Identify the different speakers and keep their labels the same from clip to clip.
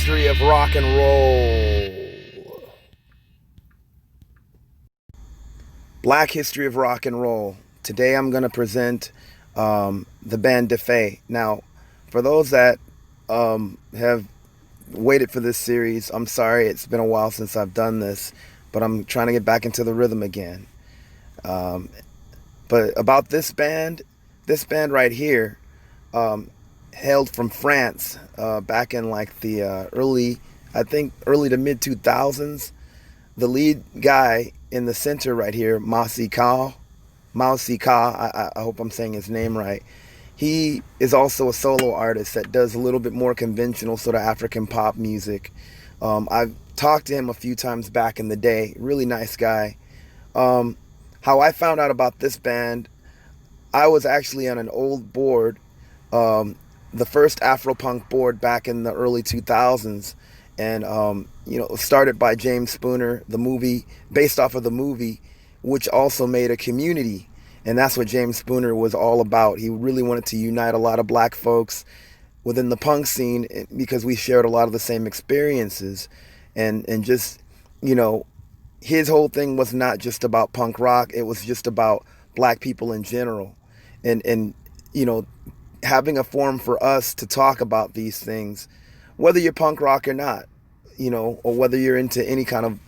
Speaker 1: history of rock and roll. Black history of rock and roll. Today I'm going to present the band Defay. Now, for those that have waited for this series, I'm sorry, it's been a while since I've done this, but I'm trying to get back into the rhythm again. But about this band right here, hailed from France back in like the early to mid 2000s. The lead guy in the center right here, Mao Ka, I hope I'm saying his name right. He is also a solo artist that does a little bit more conventional sort of African pop music. I've talked to him a few times back in the day. Really nice guy. How I found out about this band, I was actually on an old board, the first Afropunk board back in the early 2000s, and started by James Spooner, the movie, based off of the movie, which also made a community, and that's what James Spooner was all about. He really wanted to unite a lot of black folks within the punk scene because we shared a lot of the same experiences, and just, his whole thing was not just about punk rock, it was just about black people in general, and having a forum for us to talk about these things, whether you're punk rock or not, or whether you're into any kind of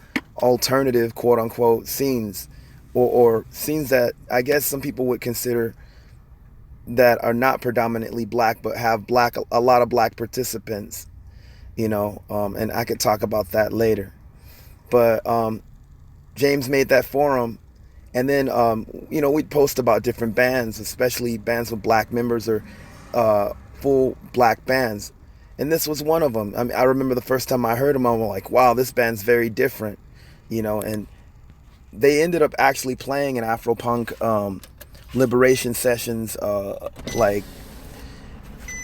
Speaker 1: alternative, quote unquote, scenes, or scenes that I guess some people would consider that are not predominantly black, but have a lot of black participants, and I could talk about that later. But James made that forum, and then we'd post about different bands, especially bands with black members or full black bands, and this was one of them. I remember the first time I heard them, I'm like, wow, this band's very different, and they ended up actually playing in Afropunk liberation sessions like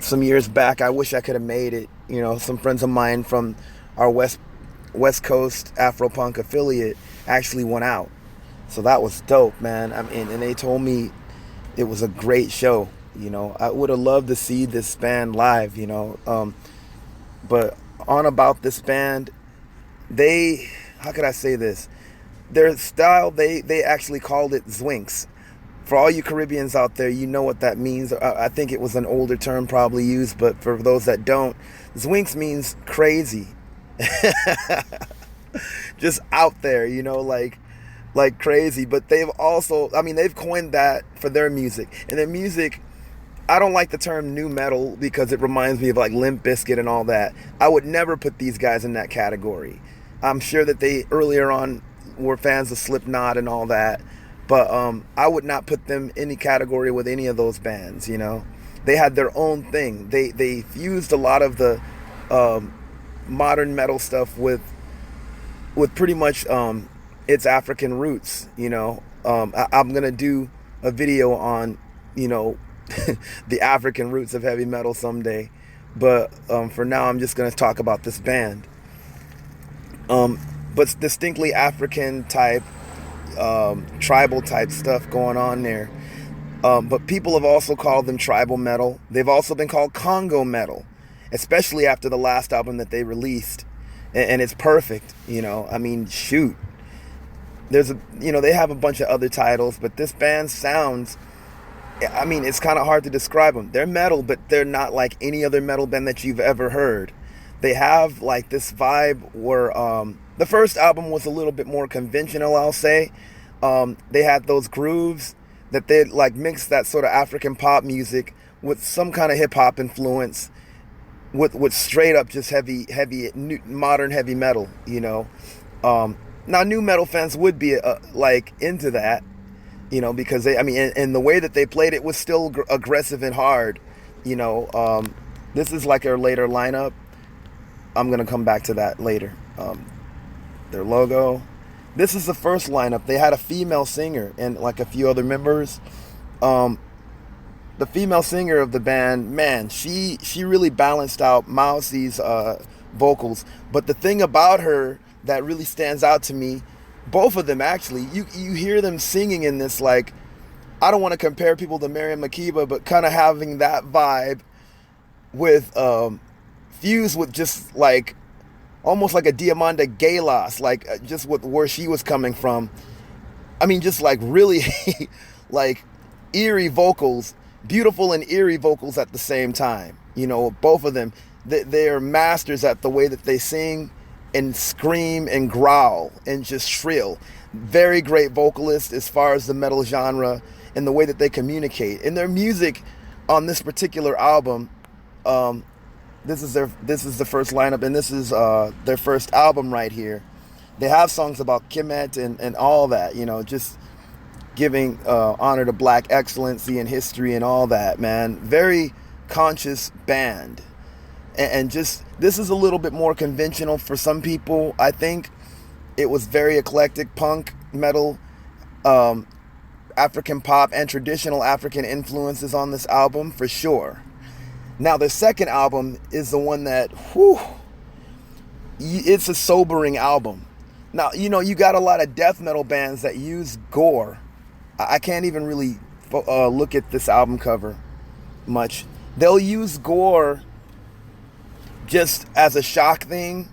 Speaker 1: some years back. I wish I could have made it. Some friends of mine from our West Coast Afropunk affiliate actually went out, so that was dope, man. And they told me it was a great show. I would have loved to see this band live, but on about this band, how could I say this? Their style, they actually called it Zwinks. For all you Caribbeans out there, you know what that means. I think it was an older term probably used, but for those that don't, Zwinks means crazy. Just out there, like crazy. But they've also, they've coined that for their music. And their music, I don't like the term new metal because it reminds me of like Limp Bizkit and all that. I would never put these guys in that category. I'm sure that they earlier on were fans of Slipknot and all that, but I would not put them in any category with any of those bands. They had their own thing. They fused a lot of the modern metal stuff with pretty much its African roots. I'm gonna do a video on the African roots of heavy metal someday, but for now I'm just going to talk about this band. But distinctly African type, tribal type stuff going on there. But people have also called them tribal metal. They've also been called Congo metal, especially after the last album that they released, and it's perfect. Shoot, there's they have a bunch of other titles, but this band sounds, it's kind of hard to describe them. They're metal, but they're not like any other metal band that you've ever heard. They have like this vibe where the first album was a little bit more conventional, I'll say. They had those grooves that they like mixed that sort of African pop music with some kind of hip hop influence, with straight up just heavy modern heavy metal. Now new metal fans would be like into that, because and the way that they played it was still aggressive and hard. This is like their later lineup. I'm gonna come back to that later. Their logo. This is the first lineup. They had a female singer and like a few other members. The female singer of the band, man, she really balanced out Mousie's vocals. But the thing about her that really stands out to me, both of them actually, you hear them singing in this, like, I don't want to compare people to Miriam Makeba, but kind of having that vibe with fused with just like almost like a Diamanda Galas, like just with where she was coming from. I mean, just like really like eerie vocals, beautiful and eerie vocals at the same time. Both of them, they're masters at the way that they sing and scream and growl and just shrill. Very great vocalists as far as the metal genre and the way that they communicate. And their music on this particular album, this is the first lineup, and this is their first album right here. They have songs about Kemet and all that, just giving honor to black excellency and history and all that, man. Very conscious band. And just, this is a little bit more conventional for some people, I think. It was very eclectic, punk, metal, African pop, and traditional African influences on this album, for sure. Now, their second album is the one that, it's a sobering album. Now, you got a lot of death metal bands that use gore. I can't even really look at this album cover much. They'll use gore just as a shock thing.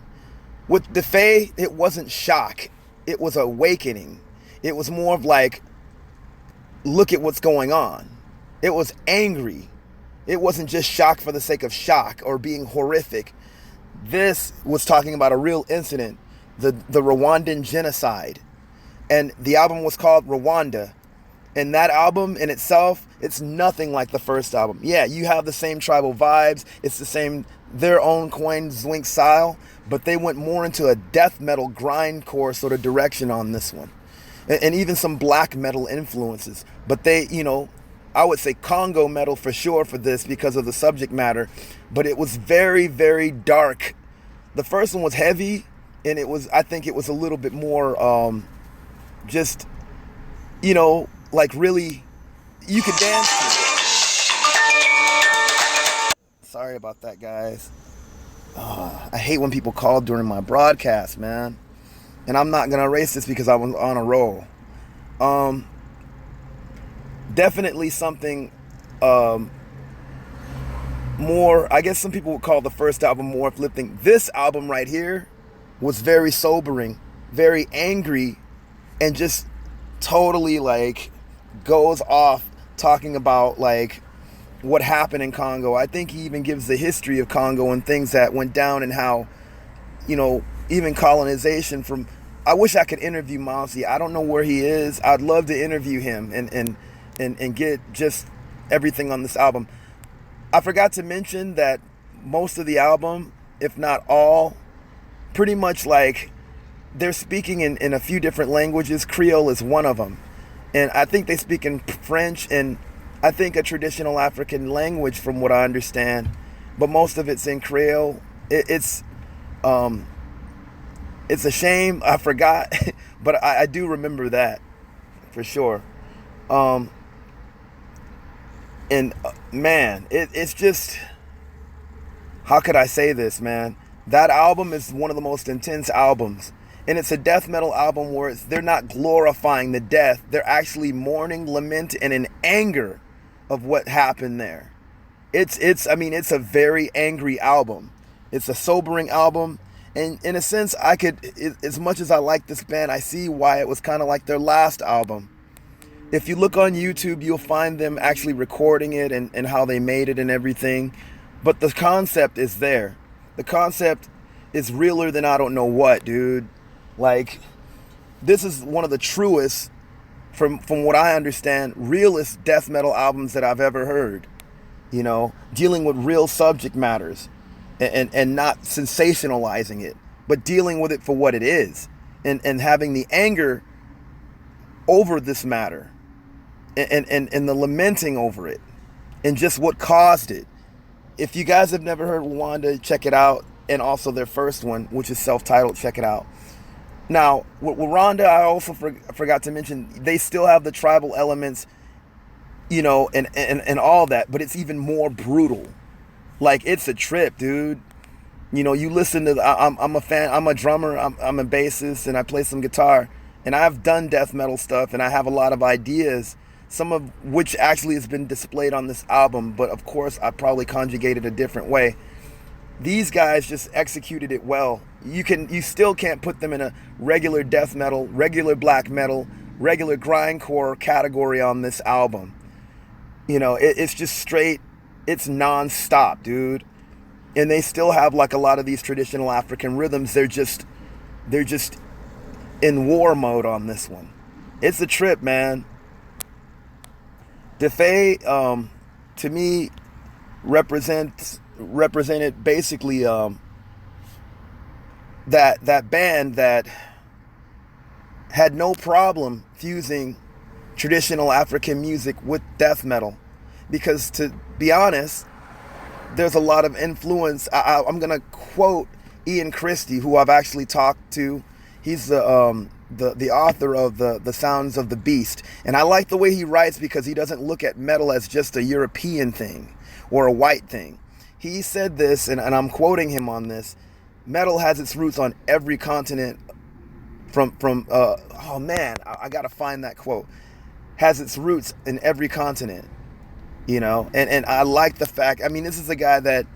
Speaker 1: With Defay, it wasn't shock. It was awakening. It was more of like, look at what's going on. It was angry. It wasn't just shock for the sake of shock or being horrific. This was talking about a real incident, the Rwandan genocide. And the album was called Rwanda. And that album in itself, it's nothing like the first album. Yeah, you have the same tribal vibes. It's the same, their own coined Zwink style. But they went more into a death metal grindcore sort of direction on this one. And even some black metal influences. But they, I would say Congo metal for sure for this because of the subject matter. But it was very, very dark. The first one was heavy. And I think it was a little bit more just, like really, you could dance to it. Sorry about that, guys. I hate when people call during my broadcast, man. And I'm not going to erase this because I was on a roll. Definitely something more, I guess some people would call the first album more uplifting. This album right here was very sobering, very angry, and just totally like goes off talking about like what happened in Congo. I think he even gives the history of Congo and things that went down and how, even colonization from, I wish I could interview Mousie. I don't know where he is. I'd love to interview him and get just everything on this album. I forgot to mention that most of the album, if not all, pretty much like they're speaking in a few different languages. Creole is one of them. And I think they speak in French and I think a traditional African language from what I understand. But most of it's in Creole. It's a shame. I forgot. But I do remember that for sure. Man, it's just, how could I say this, man? That album is one of the most intense albums. And it's a death metal album where they're not glorifying the death. They're actually mourning, lament, and in anger of what happened there. It's a very angry album. It's a sobering album. And in a sense, as much as I like this band, I see why it was kind of like their last album. If you look on YouTube, you'll find them actually recording it and how they made it and everything. But the concept is there. The concept is realer than I don't know what, dude. Like, this is one of the truest, from what I understand, realest death metal albums that I've ever heard. Dealing with real subject matters and not sensationalizing it, but dealing with it for what it is and having the anger over this matter and the lamenting over it and just what caused it. If you guys have never heard Rwanda, check it out. And also their first one, which is self-titled, check it out. Now, with Rwanda, I also forgot to mention, they still have the tribal elements, and all that, but it's even more brutal. Like, it's a trip, dude. You listen to, I'm a fan, I'm a drummer, I'm a bassist, and I play some guitar, and I've done death metal stuff, and I have a lot of ideas, some of which actually has been displayed on this album, but of course, I probably conjugated a different way. These guys just executed it well. you still can't put them in a regular death metal, regular black metal, regular grindcore category on this album. It's just straight, it's non-stop, dude. And they still have like a lot of these traditional African rhythms. They're just in war mode on this one. It's a trip, man. DeFay, to me, represented basically that band that had no problem fusing traditional African music with death metal, because to be honest, there's a lot of influence. I'm gonna quote Ian Christie, who I've actually talked to. He's the author of the Sounds of the Beast, and I like the way he writes because he doesn't look at metal as just a European thing or a white thing. He said this, and I'm quoting him on this: metal has its roots on every continent. Oh man, I gotta find that quote. Has its roots in every continent, and I like the fact. I mean, this is a guy that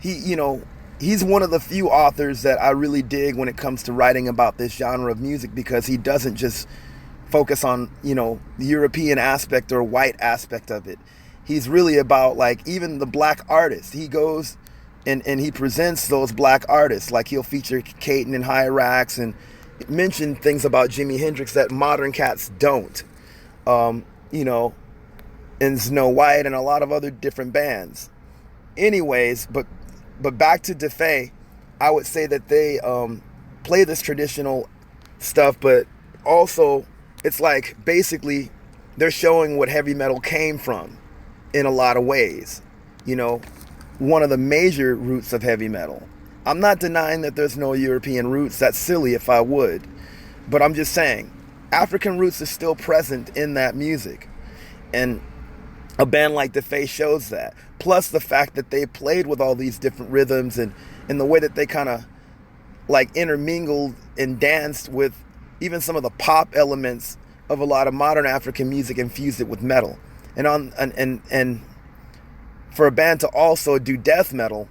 Speaker 1: he's one of the few authors that I really dig when it comes to writing about this genre of music, because he doesn't just focus on the European aspect or white aspect of it. He's really about, like, even the black artists. He goes and he presents those black artists. Like, he'll feature Caton and Hyrax and mention things about Jimi Hendrix that modern cats don't. And Snow White and a lot of other different bands. Anyways, but back to DeFay, I would say that they play this traditional stuff, but also it's like basically they're showing what heavy metal came from in a lot of ways. One of the major roots of heavy metal. I'm not denying that there's no European roots. That's silly if I would. But I'm just saying, African roots are still present in that music. And a band like DeFay shows that. Plus the fact that they played with all these different rhythms and the way that they kind of like intermingled and danced with even some of the pop elements of a lot of modern African music and fused it with metal. And for a band to also do death metal,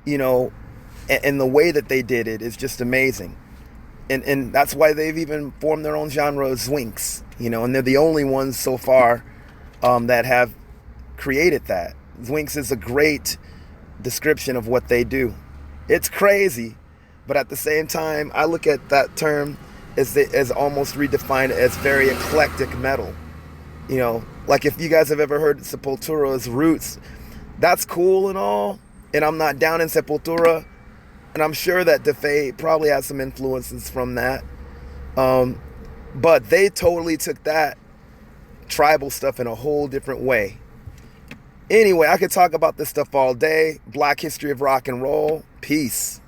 Speaker 1: and the way that they did it is just amazing. And that's why they've even formed their own genre of Zwinks, and they're the only ones so far that have created that. Zwinks is a great description of what they do. It's crazy, but at the same time, I look at that term as almost redefined as very eclectic metal. Like if you guys have ever heard Sepultura's Roots, that's cool and all, and I'm not down in Sepultura, and I'm sure that DeFay probably has some influences from that. But they totally took that tribal stuff in a whole different way. Anyway, I could talk about this stuff all day. Black history of rock and roll. Peace.